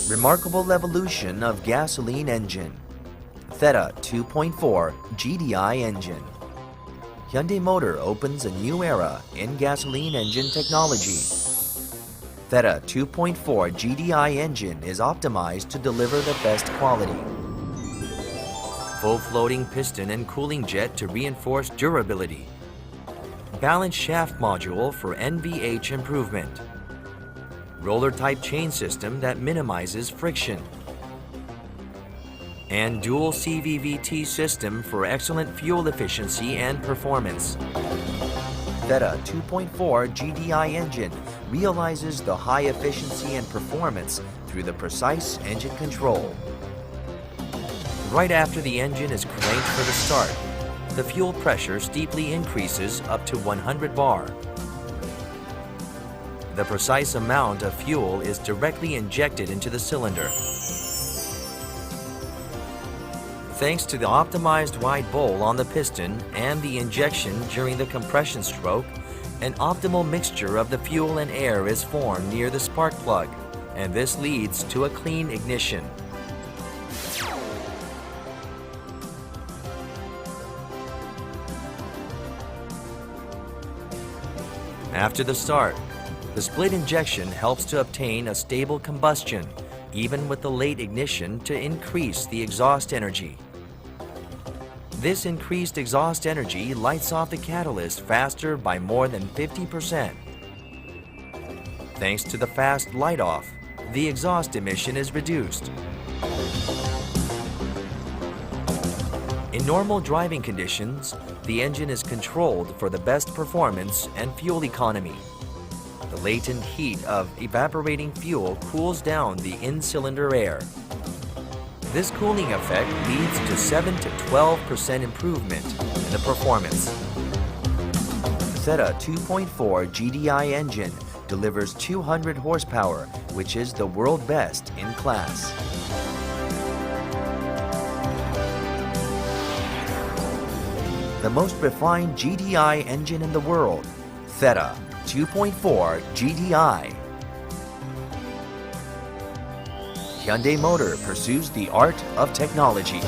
Remarkable evolution of gasoline engine. Theta 2.4 GDI engine. Hyundai Motor opens a new era in gasoline engine technology. Theta 2.4 GDI engine is optimized to deliver the best quality. Full floating piston and cooling jet to reinforce durability. Balanced shaft module for NVH improvement. Roller type chain system that minimizes friction. And dual CVVT system for excellent fuel efficiency and performance. Theta 2.4 GDI engine realizes the high efficiency and performance through the precise engine control. Right after the engine is cranked for the start, the fuel pressure steeply increases up to 100 bar. The precise amount of fuel is directly injected into the cylinder. Thanks to the optimized wide bowl on the piston and the injection during the compression stroke, an optimal mixture of the fuel and air is formed near the spark plug, and this leads to a clean ignition. After the start, the split injection helps to obtain a stable combustion, even with the late ignition, to increase the exhaust energy. This increased exhaust energy lights off the catalyst faster by more than 50%. Thanks to the fast light off, the exhaust emission is reduced. In normal driving conditions, the engine is controlled for the best performance and fuel economy. The latent heat of evaporating fuel cools down the in-cylinder air. This cooling effect leads to 7 to 12% improvement in the performance. The Theta 2.4 GDI engine delivers 200 horsepower, which is the world best in class. The most refined GDI engine in the world, Theta 2.4 GDI. Hyundai Motor pursues the art of technology.